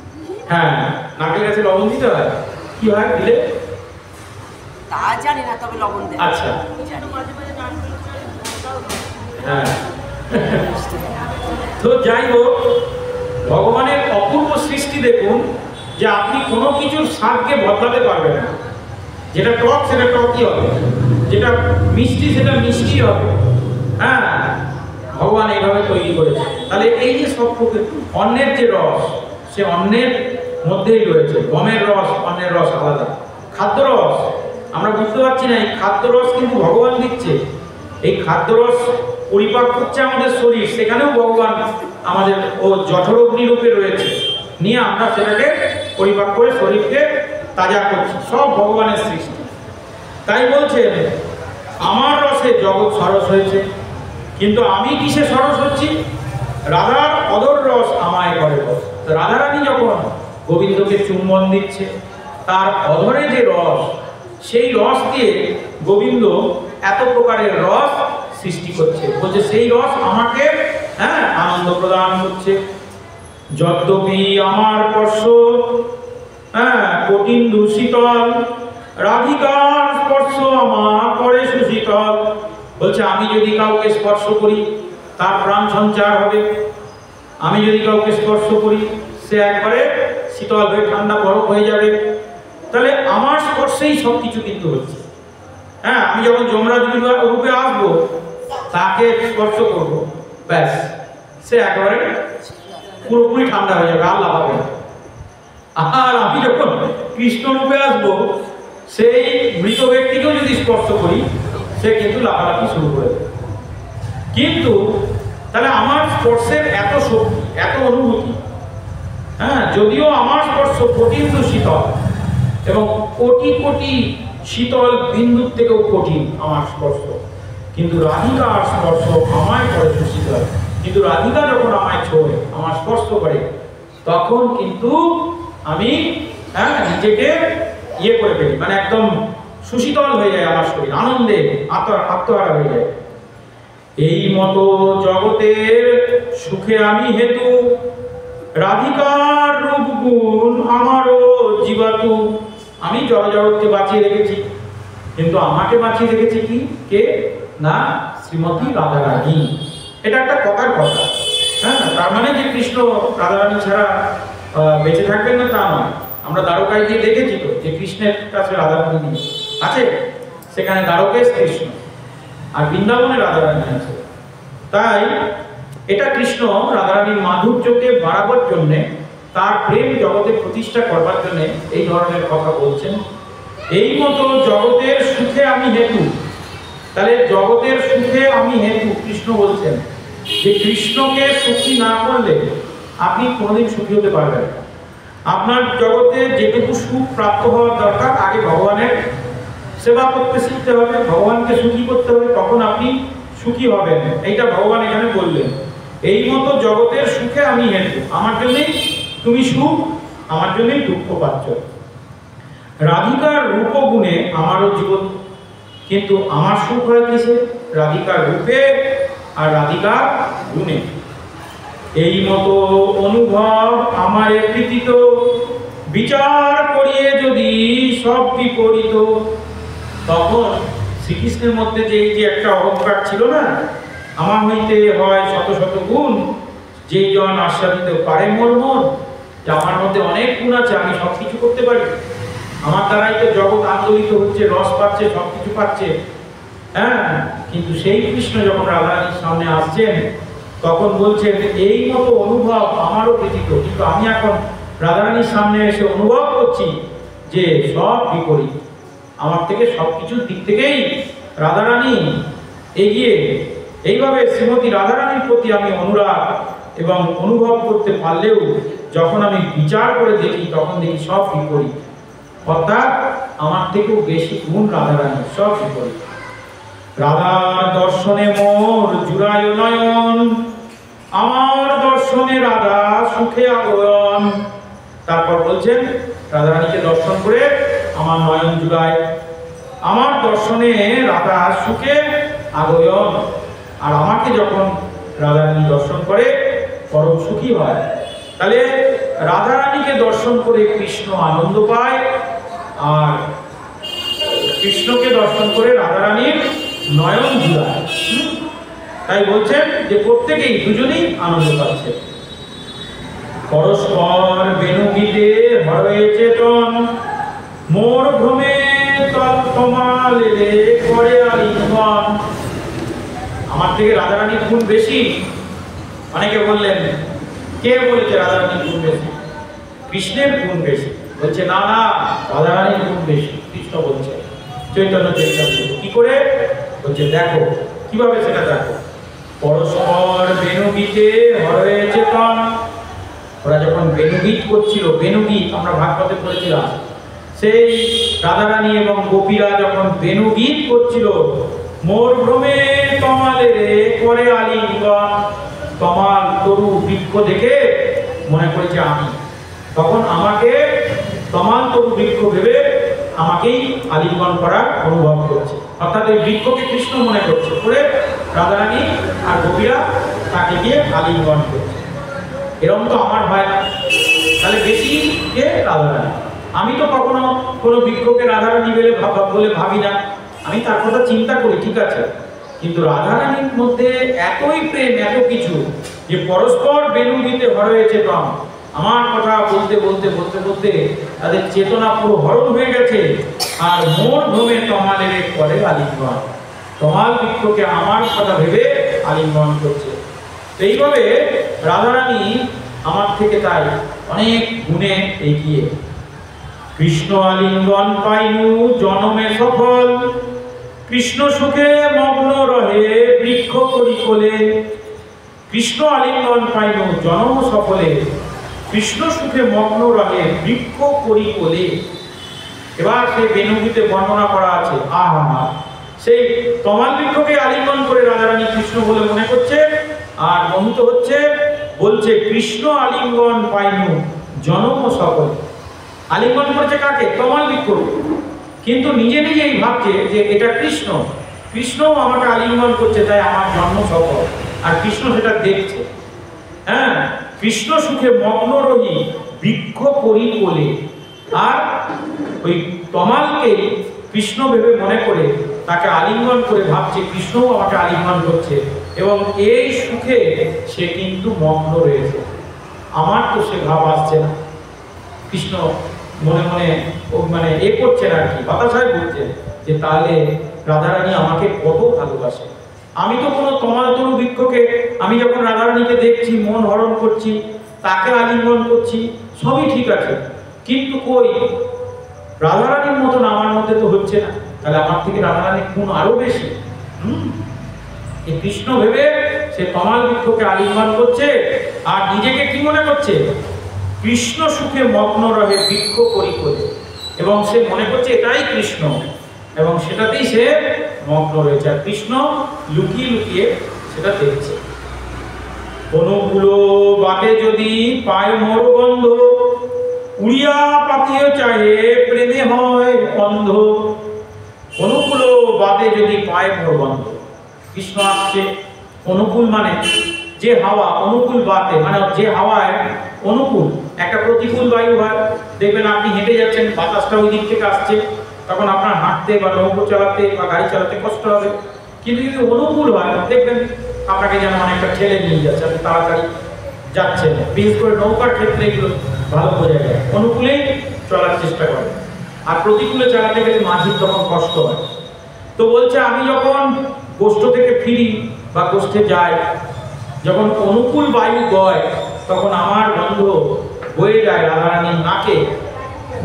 নারকেল গাছে লবণ দিতে হয়, কি হয় দিলে তা জানি না, তবে লবণ দেয়। আচ্ছা, তো যাই হোক, ভগবানের অপূর্ব সৃষ্টি দেখুন যে আপনি কোনো কিছুর স্বাদকে বদলাতে পারবেন না। যেটা টক সেটা টকই হবে, যেটা মিষ্টি সেটা মিষ্টি হবে। ভগবান এইভাবে তৈরি করেছে। তাহলে এই যে সব অন্যের যে রস, সে অন্যের মধ্যেই রয়েছে। গমের রস, অন্যের রস আলাদা। খাদ্য রস আমরা বুঝতে পারছি না, এই খাদ্য রস কিন্তু ভগবান দিচ্ছে। এই খাদ্য রস পরিপাক করছে আমাদের শরীর, সেখানেও ভগবান আমাদের ও জঠরগ্নি রূপে রয়েছে, নিয়ে আমরা সেটাকে পরিপাক করে শরীরকে তাজা করছি। সব ভগবানের সৃষ্টি। তাই বলছেন আমার রসে জগৎ সরস হয়েছে, কিন্তু আমি কিসে সরস হচ্ছি? রাধার অধর রস আমায় করে বস। রাধারানী যখন গোবিন্দকে চুম্বন দিচ্ছে, তার অধরে যে রস, সেই রস দিয়ে গোবিন্দ এত প্রকারের রস সৃষ্টি করছে। বলছে সেই রস আমাকে আনন্দ প্রদান করছে। যদ্যপি আমার স্পর্শ কঠিন্দু শীতল, রাধিকার স্পর্শ আমার করে সুশীতল। বলছে আমি যদি কাউকে স্পর্শ করি তার প্রাণ সঞ্চার হবে, আমি যদি কাউকে স্পর্শ করি সে একবারে শীতল হয়ে ঠান্ডা বরফ হয়ে যাবে। তাহলে আমার স্পর্শেই সব কিছু কিন্তু হচ্ছে। আমি যখন যমরাজ রূপে আসবো, তাকে স্পর্শ করবো, ব্যাস সে একেবারে পুরোপুরি ঠান্ডা হয়ে যাবে, আর লাফাবে না। আর আমি যখন কৃষ্ণ রূপে আসবো, সেই মৃত ব্যক্তিকেও যদি স্পর্শ করি, সে কিন্তু লাফালাফি শুরু করে দেবে। কিন্তু তাহলে আমার স্পর্শের এত শক্তি, এত অনুভূতি, যদিও আমার স্পর্শ কঠিন শীতল এবং কোটি কোটি শীতল বিন্দুর থেকেও কঠিন আমার স্পর্শ, কিন্তু রাধিকার স্পর্শ আমায় করে সুশীতল। কিন্তু রাধিকা যখন আমায় ছোঁয়, আমার স্পর্শ করে, তখন কিন্তু আমি নিজেকে ইয়ে করে ফেলি, মানে একদম সুশীতল হয়ে যায় আমার শরীর, আনন্দে আত্মহারা হয়ে যায়। এই মতো জগতের সুখে আমি হেতু, রাধিকার রূপ গুণ আমারও জীবাতু। আমি জগৎকে বাঁচিয়ে রেখেছি, কিন্তু আমাকে বাঁচিয়ে রেখেছে কি কে না শ্রীমতী রাধারানী। এটা একটা কথার কথা, হ্যাঁ। তার মানে যে কৃষ্ণ রাধারানী ছাড়া বেঁচে থাকবেন না তা নয়। আমরা দ্বারকায় গিয়ে দেখেছি তো যে কৃষ্ণের কাছে রাধারানী নেই আছে, সেখানে দ্বারকেশ কৃষ্ণ আর বৃন্দাবনে রাধারানী আছে। তাই এটা কৃষ্ণ রাধারানীর মাধুর্যকে বাড়াবার জন্যে, তার প্রেম জগতে প্রতিষ্ঠা করবার জন্য এই ধরনের কথা বলছেন। এই মতো জগতের সুখে আমি হেতু, তাহলে জগতের সুখে আমি হেতু কৃষ্ণ বলছেন যে কৃষ্ণকে সুখী না করলে আপনি কোনোদিন সুখী হতে পারবেন না। আপনার জগতে যেটুকু সুখ প্রাপ্ত হওয়ার দরকার, আগে ভগবানের সেবা করতে শিখতে হবে, ভগবানকে সুখী করতে হবে, তখন আপনি সুখী হবেন। এইটা ভগবান এখানে বললেন। এই মতো জগতের সুখে আমি হেতু, আমার জন্যই তুমি সুখ, আমার জন্যই দুঃখ পাচ্ছ। রাধিকার রূপ গুণে আমারও জীবন, কিন্তু আমার সুখ হয় কিসে? রাধিকার রূপে আর রাধিকার গুণে। এই মতো অনুভব আমার কৃতিত, বিচার করিয়ে যদি সব বিপরীত। তখন শ্রীকৃষ্ণের মধ্যে যে একটা অহংকার ছিল না, আমার হইতে হয় শত শত গুণ, যেই জন আস্বাদিত পারে মোর মন, যে আমার মধ্যে অনেক গুণ আছে, আমি সব কিছু করতে পারি, আমার দ্বারাই তো জগৎ আন্দোলিত হচ্ছে, রস পাচ্ছে, সব কিছু পাচ্ছে, হ্যাঁ। কিন্তু সেই কৃষ্ণ যখন রাধারানীর সামনে আসছেন, তখন বলছেন এই মতো অনুভব আমারও ব্যতীত, কিন্তু আমি এখন রাধারানীর সামনে এসে অনুভব করছি যে সব বিপরীত, আমার থেকে সব কিছুর দিক থেকেই রাধারানী এগিয়ে। এইভাবে শ্রীমতী রাধারানীর প্রতি আমি অনুরাগ এবং অনুভব করতে পারলেও যখন আমি বিচার করে দেখি, তখন দেখি সব বিপরীত, অর্থাৎ আমার থেকেও বেশি গুণ রাধারানী, সব বিপরীত। রাধার দর্শনে মোর জুড়ায় নয়ন, আমার দর্শনে রাধা সুখে আগয়ন। তারপর বলছেন রাধারানীকে দর্শন করে আমার নয়ন জুড়ায়, আমার দর্শনে রাধা সুখে আগয়ন। আর আমাকে যখন রাধারানী দর্শন করে পরম সুখী হয়। তাহলে রাধারানীকে দর্শন করে কৃষ্ণ আনন্দ পায়, আর কৃষ্ণকে দর্শন করে রাধারানীর নয়ন জুড়ায়। তাই বলছেন যে প্রত্যেকেই দুজনেই আনন্দ পাচ্ছে। পরস্পর বেণুগীতে হরে চেতন, মোর ভ্রমে তৎতমালে করে আলিঙ্গন। আমার থেকে রাধারানীর গুণ বেশি। অনেকে বললেন কে বলেছে রাধারানীর গুণ বেশি? কৃষ্ণের গুণ বেশি। বলছে না না, রাধারানীর গুণ বেশি। কৃষ্ণ বলছে চৈতন্য চৈতন্য। কি করে? বলছে দেখো, কিভাবে সেটা দেখো। পরস্পর বেণুগীতে হরে চেতন, ওরা যখন বেণুগীত করছিল, বেণুগীত আমরা ভাগবতে পড়েছিলাম, সেই রাধারানী এবং গোপীরা যখন বেণুগীত করছিল, মোর ভ্রমে তমালে করে আলিঙ্গন, তমাল তরু বৃক্ষ দেখে মনে করেছে আমি, তখন আমাকে তমাল তরু বৃক্ষ ভেবে আমাকেই আলিঙ্গন করার অনুভব করছে। অর্থাৎ এই বৃক্ষকে কৃষ্ণ মনে করছে, করে রাধারানী আর গোপীরা তাকে গিয়ে আলিঙ্গন করছে। এরকম তো আমার হয় না, তাহলে বেশি কে? রাধারানী। আমি তো কখনো কোনো বৃক্ষকে রাধারানী বলে ভাবি না, আমি তার কথা চিন্তা করি, ঠিক আছে, কিন্তু রাধারানীর মধ্যে এতই প্রেম, এত কিছু, যে পরস্পর বেণুগীতে হর হয়েছে তো আমার কথা বলতে বলতে বলতে বলতে তাদের চেতনা পুরো হরণ হয়ে গেছে। আর মোর ভ্রমে তমালের করে আলিঙ্গন, তমাল বৃক্ষকে আমার কথা ভেবে আলিঙ্গন করছে। এইভাবে রাধারানী আমার থেকে তাই অনেক গুণে এগিয়ে। কৃষ্ণ আলিঙ্গন পাইনু জনমে সফল, কৃষ্ণ সুখে মগ্ন রহে বৃক্ষ করি কোলে। কৃষ্ণ আলিঙ্গন পাইনু জনম সফলে, কৃষ্ণ সুখে মগ্ন রহে বৃক্ষ করি কোলে। এবার সেই বেনুগীতে বর্ণনা করা আছে, আহা সেই তমাল বৃক্ষকে আলিঙ্গন করে রাধারানী কৃষ্ণ বলে মনে করছে আর মোহিত হচ্ছে। বলছে কৃষ্ণ আলিঙ্গন পাইনু জনম সকল। আলিঙ্গন করেছে কাকে? তমাল বৃক্ষ। কিন্তু নিজে নিজেই ভাবছে যে এটা কৃষ্ণ, কৃষ্ণ আমাকে আলিঙ্গন করছে, তাই আমার জন্ম সফল। আর কৃষ্ণ সেটা দেখছে। হ্যাঁ, কৃষ্ণ সুখে মগ্ন রহি বৃক্ষ করি বলে। আর ওই তমালকে কৃষ্ণ ভেবে মনে করে তাকে আলিঙ্গন করে ভাবছে কৃষ্ণও আমাকে আলিঙ্গন করছে, এবং এই সুখে সে কিন্তু মগ্ন রয়েছে। আমার তো সে ভাব আসছে না। কৃষ্ণ মনে মনে মানে করছেন আর কি, হতাশায় বলছে যে তাহলে রাধারানী আমাকে কত ভালোবাসে। আমি তো কোনো তমালতরু বৃক্ষকে, আমি যখন রাধারানীকে দেখছি মন হরণ করছি, তাকে আলিঙ্গন করছি, সবই ঠিক আছে, কিন্তু কই রাধারানীর মতন আমার মধ্যে তো হচ্ছে না। তাহলে আমার থেকে রাধারানীর গুণ আরো বেশি। এই কৃষ্ণ ভেবে সে তমাল বৃক্ষকে আলিঙ্গন করছে আর নিজেকে কি মনে করছে? কৃষ্ণ সুখে মগ্ন রহে বৃক্ষ করি করে, এবং সে মনে করছে এটাই কৃষ্ণ, এবং সেটাতেই সে মগ্ন রয়েছে। আর কৃষ্ণ লুকিয়ে লুকিয়ে সেটা দেখছে। অনুকূল বাটে যদি পায় মোর বন্ধ, উড়িয়া পাতিও চাহে প্রেমে হয় অন্ধ। অনুকূল বাদে যদি পায় মোর বন্ধ, কৃষ্ণ আসছে। অনুকূল মানে যে হাওয়া, অনুকূল বাতে মানে যে হাওয়ায় অনুকূল, একটা প্রতিকূল বায়ু হয়। দেখবেন আপনি হেঁটে যাচ্ছেন, বাতাসটা ওই দিক থেকে আসছে, তখন আপনার হাঁটতে বা নৌকো চালাতে বা গাড়ি চালাতে কষ্ট হবে। কিন্তু যদি অনুকূল হয়, দেখবেন আপনাকে যেন অনেকটা ঠেলে নিয়ে যাচ্ছে, আপনি তাড়াতাড়ি যাচ্ছেন। বিশেষ করে নৌকার ক্ষেত্রে এগুলো ভালো বোঝা যায়। অনুকূলেই চলার চেষ্টা করে, আর প্রতিকূলে চালাতে গেলে মাঝির তখন কষ্ট হয়। তো বলছে আমি যখন গোষ্ঠ থেকে ফিরি বা গোষ্ঠে যাই, যখন অনুকূল বায়ু বয়, তখন আমার গন্ধ বয়ে যায় রাধারানীর নাকে।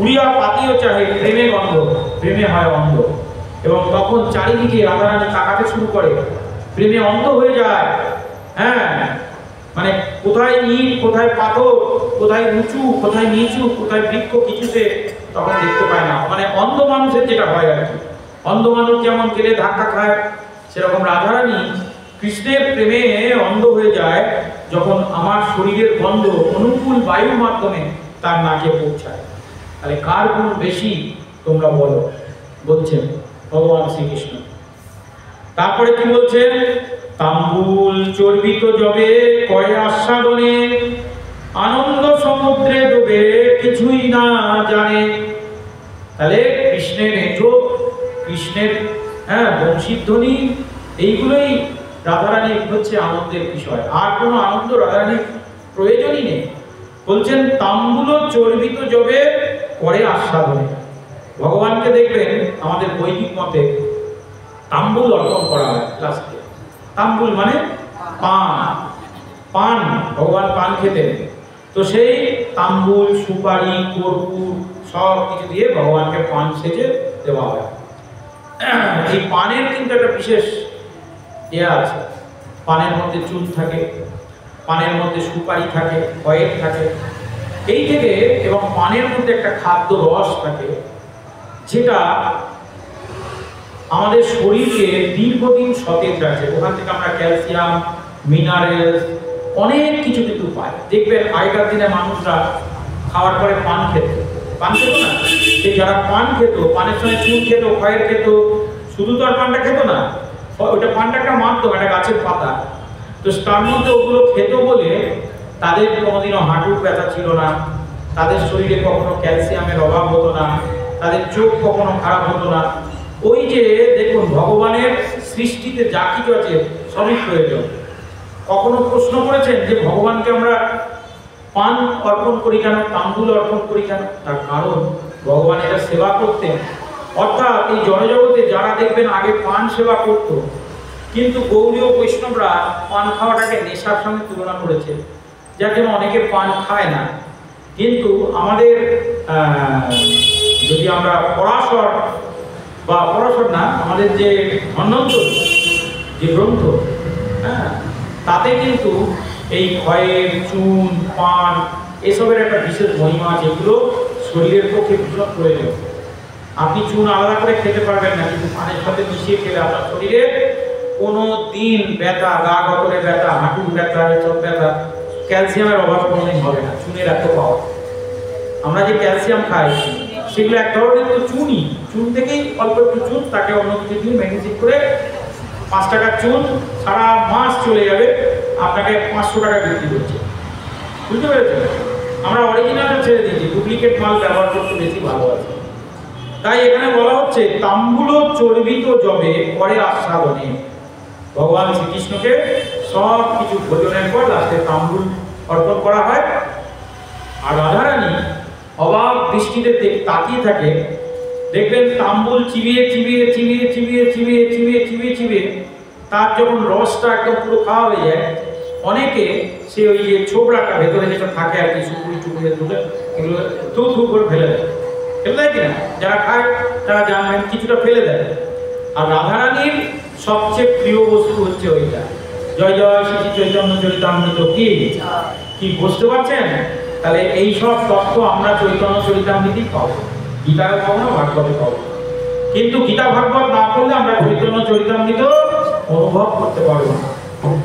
উড়িয়া পাতিও চাহে প্রেমে গন্ধ, প্রেমে হয় অন্ধ। এবং তখন চারিদিকে রাধারানী তাকাতে শুরু করে, প্রেমে অন্ধ হয়ে যায়। হ্যাঁ, মানে কোথায় ইট, কোথায় পাথর, কোথায় উঁচু, কোথায় নিচু, কোথায় বৃক্ষ, কিছুতে তখন দেখতে পায় না। মানে অন্ধ মানুষের যেটা হয় আর কি, অন্ধ মানুষ যেমন গেলে ধাক্কা খায়, সেরকম রাধারানী কৃষ্ণের প্রেমে অন্ধ হয়ে যায় যখন আমার শরীরের গন্ধ অনুকূল বায়ুর মাধ্যমে তার নাকে পৌঁছায়। তাহলে কার গুণ বেশি তোমরা বলো, বলছেন ভগবান শ্রীকৃষ্ণ। তারপরে কি বলছেন? তাম্বুল চর্বিত যবে কয় আস্বাদনে, আনন্দ সমুদ্রে ডুবে কিছুই না জানে। তাহলে কৃষ্ণের এঁটো, কৃষ্ণের বংশীধ্বনি, এইগুলোই রাধারানীর হচ্ছে আনন্দের বিষয়। আর কোনো আনন্দ রাধারানীর প্রয়োজনই নেই। বলছেন তাম্বুল চর্বিত যবে করে আস্বাদনে। ভগবানকে দেখবেন আমাদের বৈদিক মতে তাম্বুল অর্পণ করা হয় লাস্টে। তাম্বুল মানে পান, পান, ভগবান পান খেতেন। তো সেই তাম্বুল, সুপারি, কর্পূর সব কিছু দিয়ে ভগবানকে পান সেজে দেওয়া হয়। এই পানের কিন্তু একটা বিশেষ আছে। পানের মধ্যে চুন থাকে, পানের মধ্যে সুপারি থাকে, কয়েক থাকে, এই থেকে, এবং পানের মধ্যে একটা খাদ্য রস থাকে, যেটা আমাদের শরীরকে দীর্ঘদিন সতেজ রাখে। ওখান থেকে আমরা ক্যালসিয়াম, মিনারেলস, অনেক কিছু কিন্তু পাই। দেখবেন আগেকার দিনে মানুষরা খাওয়ার পরে পান খেত না? এই যারা পান খেত, পানের সঙ্গে চুন খেত, খয়ের খেত, শুধু তো আর পানটা খেত না, ওইটা পানটা একটা মাধ্যম, একটা গাছের পাতা। তো তার মধ্যে ওগুলো খেত বলে তাদের কোনোদিনও হাঁটুর ব্যথা ছিল না, তাদের শরীরে কখনো ক্যালসিয়ামের অভাব হতো না, তাদের চোখ কখনো খারাপ হতো না। ওই যে দেখুন, ভগবানের সৃষ্টিতে যা কিছু আছে সবই প্রয়োজন। কখনো প্রশ্ন করেছেন যে ভগবানকে আমরা পান অর্পণ করি কেন, তাম্বুল অর্পণ করি কেন? তার কারণ ভগবান এটা সেবা করতেন। অর্থাৎ এই জড়জগতে যারা দেখবেন আগে পান সেবা করত, কিন্তু গৌড়ীয় বৈষ্ণবরা পান খাওয়াটাকে নেশার সঙ্গে তুলনা করেছে। যার জন্য অনেকে পান খায় না। কিন্তু আমাদের যদি আমরা পরাশর না, আমাদের যে ধন্বন্তরী যে গ্রন্থ, তাতে কিন্তু এই খয়ের, চুন, পান এসবের একটা বিশেষ মহিমা আছে। এগুলো শরীরের পক্ষে ভীষণ প্রয়োজন। আপনি চুন আলাদা করে খেতে পারবেন না, কিন্তু পানের সাথে মিশিয়ে খেলে আপনার শরীরে কোনো দিন ব্যথা, গা গতরে ব্যথা, হাঁটুর ব্যথা, এসব ব্যথা, ক্যালসিয়ামের অভাব কোনোদিন হবে না। চুনের এত পাওয়া। আমরা যে ক্যালসিয়াম খাই সেগুলো এক ধরনের তো চুনই, চুন থেকেই অল্প একটু চুন, তাকে অন্য কিছু দিয়ে ম্যাগনেসিং করে 5 টাকার চুন সারা মাস চলে যাবে, আপনাকে 500 টাকা বিক্রি করছে। বুঝতে পেরেছেন? আমরা অরিজিনালটা ছেড়ে দিয়েছি, ডুপ্লিকেট মাল ব্যবহার করতে বেশি ভালো আছে। তাই এখানে বলা হচ্ছে তাম্বুল চর্বিত জবে পরে আস্বাদনে। ভগবান শ্রীকৃষ্ণকে সব কিছু ভোজনের পর লাস্টে তাম্বুল অর্পণ করা হয়। আর রাধারানী অবাক দৃষ্টিতে তাকিয়ে থাকে। দেখবেন তাম্বুল চিবিয়ে চিবিয়ে চিবিয়ে চিবিয়ে চিবিয়ে চিবিয়ে চিবিয়ে চিবিয়ে তার যখন রসটা একদম পুরো খাওয়া হয়ে যায়, অনেকে সে ওই যে ছোবড়াটা ভেতরে যেটা থাকে আর কি, সুপুরি চুপুরি তুলে এগুলো থু থু করে ফেলে দেয়। ফেলে দেয় কিনা? যারা খায় তারা জানবেন, কিছুটা ফেলে দেয়। আর রাধারানীর সবচেয়ে প্রিয় বস্তু হচ্ছে ওইটা। জয় জয় শ্রী চৈতন্য চরিতামৃত। কি বুঝতে পারছেন? তাহলে এই সব তত্ত্ব আমরা চৈতন্য চরিতামৃতই পাবো, গীতায় পাবো না, ভাগবতে পাবো। কিন্তু গীতা ভাগবত না পড়লে আমরা চৈতন্য চরিতামৃত অনুভব করতে পারবো না।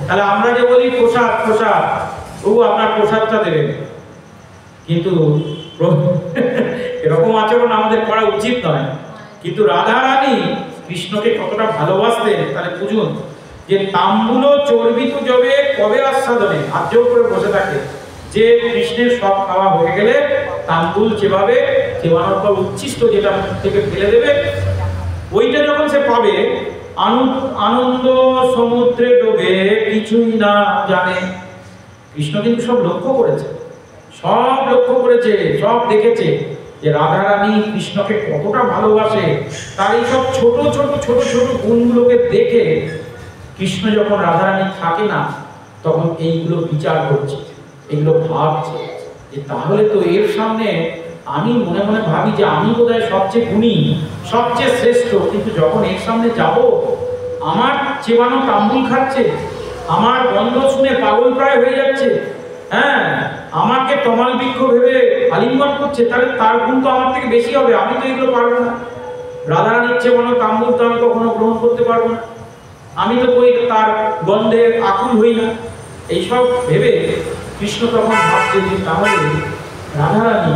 তাহলে আমরা যে বলি প্রসাদ প্রসাদ, প্রভু আপনার প্রসাদটা দেবেন, কিন্তু এরকম আচরণ আমাদের করা উচিত নয়। কিন্তু রাধারানী কৃষ্ণকে কতটা ভালোবাসতেন তাহলে বুঝুন, যে তাম্বুল চর্বিত জবে কবে আস্বাদনে, আর্য করে বসে থাকে যে কৃষ্ণের সব খাওয়া হয়ে গেলে তাম্বুল যেভাবে চেবানোর পর উচ্ছিষ্ট যেটা মুখ থেকে ফেলে দেবে, ওইটা যখন সে পাবে, আনন্দ সমুদ্রে ডোবে কিছুই না জানে। কৃষ্ণ কিন্তু সব লক্ষ্য করেছে, সব লক্ষ্য করেছে, সব দেখেছে যে রাধারানী কৃষ্ণকে কতটা ভালোবাসে। তার এই সব ছোট ছোট ছোট ছোট গুণগুলোকে দেখে কৃষ্ণ যখন রাধারানী থাকে না, তখন এইগুলো বিচার করছে, এগুলো ভাবছে যে তাহলে তো এর সামনে আমি মনে মনে ভাবি যে আমি বোধহয় সবচেয়ে গুণী, সবচেয়ে শ্রেষ্ঠ, কিন্তু যখন এর সামনে যাব, আমার চেবানো তাম্বুল খাচ্ছে, আমার গন্ধ শুনে পাগল প্রায় হয়ে যাচ্ছে, হ্যাঁ, আমাকে তমাল বৃক্ষ ভেবে আলিঙ্গন করছে, তাহলে তার গুণ তো আমার থেকে বেশি হবে, আমি তো এগুলো পারবো না। রাধারানীর চেবানো তাম্বুল তো আমি কখনো গ্রহণ করতে পারবো না, আমি তো কই তার গন্ধে আকুল হই না। এইসব ভেবে কৃষ্ণ তখন ভাবছে যে তাহলে রাধারানী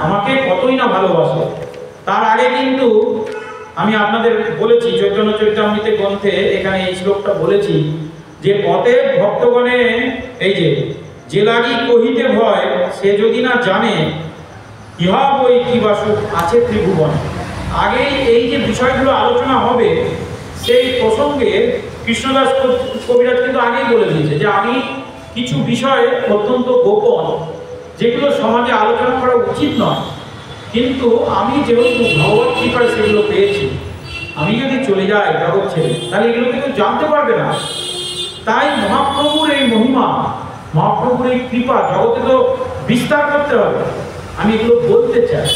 আমাকে কতই না ভালোবাসে। তার আগে কিন্তু আমি আপনাদের বলেছি চৈতন্য চরিতামৃত গ্রন্থে, এখানে এই শ্লোকটা বলেছি যে অতএব ভক্তগণে এই যে লাগি কহিতে ভয়, সে যদি না জানে ইহা বই কি বা সুখ আছে ত্রিভুবন। আগেই এই যে বিষয়গুলো আলোচনা হবে সেই প্রসঙ্গে কৃষ্ণদাস কবিরাজ কিন্তু আগেই বলে দিয়েছে যে আমি কিছু বিষয় অত্যন্ত গোপন, যেগুলো সমাজে আলোচনা করা উচিত নয়, কিন্তু আমি যেহেতু ভগবত কৃপায় সেগুলো পেয়েছি, আমি যদি চলে যাই জগৎ ছেড়ে, তাহলে এগুলো কেউ জানতে পারবে না। তাই মহাপ্রভুর এই মহিমা, মহাপ্রভুর এই কৃপা জগতে তো বিস্তার করতে হবে। আমি এগুলো বলতে চাই,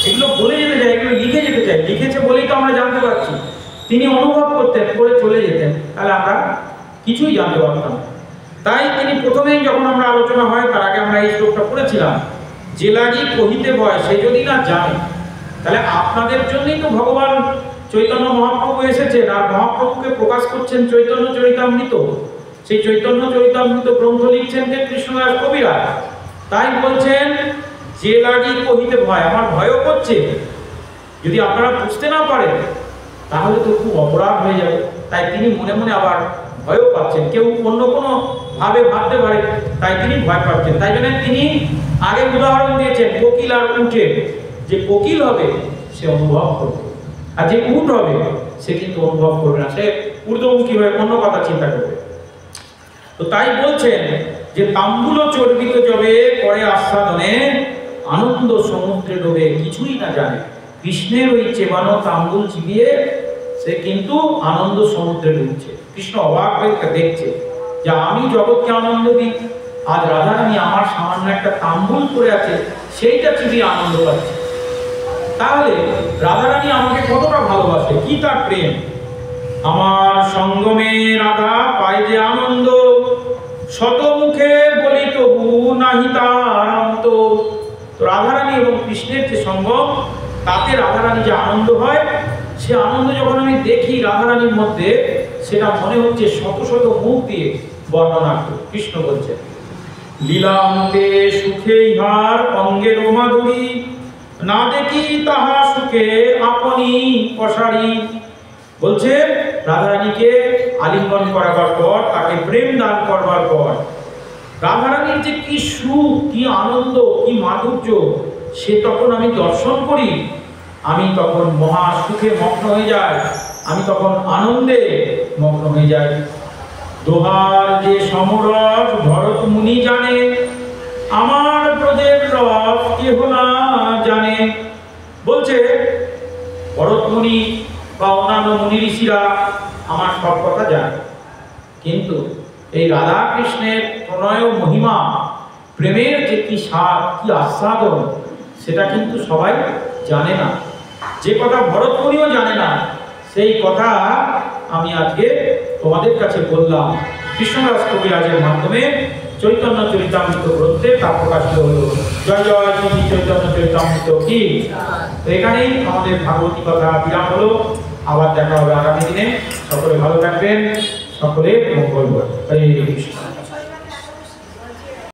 এগুলো বলে যেতে চাই, এগুলো লিখে যেতে চাই। লিখেছে বলেই তো আমরা জানতে পারছি। তিনি অনুভব করতেন, করে চলে যেতেন, তাহলে আমরা কিছুই জানতে পারতাম। তাই তিনি প্রথমেই যখন আমরা আলোচনা হয় তার আগে আমরা এই শ্লোকটা পড়েছিলাম, যে লাগি কহিতে ভয় সে যদি না জানে। তাহলে আপনাদের জন্যই তো ভগবান চৈতন্য মহাপ্রভু এসেছেন, আর মহাপ্রভুকে প্রকাশ করছেন চৈতন্য চরিতামৃত। সেই চৈতন্য চরিতামৃত গ্রন্থ লিখছেন যে কৃষ্ণদাস কবিরাজ। তাই বলছেন যে লাগি কহিতে ভয়, আমার ভয়ও করছে, যদি আপনারা বুঝতে না পারেন তাহলে তো খুব অপরাধ হয়ে যাবে। তাই তিনি মনে মনে আবার ভয়ও পাচ্ছেন, কেউ অন্য কোনো ভাবে ভাবতে পারে, তাই তিনি ভয় পাচ্ছেন। তাই জন্য তিনি আগে উদাহরণ দিয়েছেন কোকিল আর উটের, যে কোকিল হবে সে অনুভব করবে, আর যে উট হবে সে কিন্তু অনুভব করবে না, সে ঊর্ধ্বমুখী হয়ে অন্য কথা চিন্তা করবে। তো তাই বলছেন যে তাম্বুল চর্বিত জবে পরে আস্বাদনে, আনন্দ সমুদ্রে ডোবে কিছুই না জানে। কৃষ্ণের ওই চেবানো তাম্বুল চিবিয়ে সে কিন্তু আনন্দ সমুদ্রে ডুবছে। কৃষ্ণ অবাক হয়ে দেখছে যে আমি জগৎকে আনন্দ দিই, আজ রাধারানী আমার সামান্য একটা তাম্বুল করে আছে, সেইটা চিবিয়ে আনন্দ পাচ্ছে। তাহলে রাধারানী আমাকে কতটা ভালোবাসে, কি তার প্রেম। আমার সঙ্গমে রাধা পায় যে আনন্দ, শত মুখে বলি তবু নাহি তার অন্ত। তো রাধারানী এবং কৃষ্ণের যে সঙ্গম, তাতে রাধারানী যে আনন্দ হয়, সে আনন্দ যখন আমি দেখি রাধারানীর মধ্যে, সেটা মনে হচ্ছে শত শত মুখ দিয়ে বর্ণনা। কৃষ্ণ বলছেন, লীলান্তে সুখে ইহার অঙ্গের মাধুরী, না দেখি তাহা সুখে আপনি পসারি। বলছে রাধারানীকে আলিঙ্গন করাবার পর, তাকে প্রেম দান করবার পর রাধারানীর যে কি সুখ, কি আনন্দ, কি মাধুর্য, সে তখন আমি দর্শন করি, আমি তখন মহা সুখে মগ্ন হয়ে যাই, আমি তখন আনন্দে মগ্ন হয়ে যাই। দোহার যে সমরস ভরত মুনি জানে, আমার ব্রজের রস কেহ না জানে। বলছে ভরত মুনি বা অন্যান্য মুনি ঋষিরা আমার সব কথা জানে, কিন্তু এই রাধা কৃষ্ণের প্রণয় মহিমা, প্রেমের যে কি স্বাদ, কি আস্বাদন, সেটা কিন্তু সবাই জানে না। যে কথা ভরত মুনিও জানে না, সেই কথা আমি আজকে তোমাদের কাছে বললাম। কৃষ্ণদাস কবিরাজের মাধ্যমে চৈতন্য চরিতামৃত গ্রন্থে তা প্রকাশিত হলো। জয় জয় শ্রী চৈতন্য চরিতামৃত কি। তো এখানেই আমাদের ভাগবতী কথা বিরাম হলো। আবার দেখা হবে আগামী দিনে। সকলে ভালো থাকবেন, সকলে মঙ্গল। হরে কৃষ্ণ।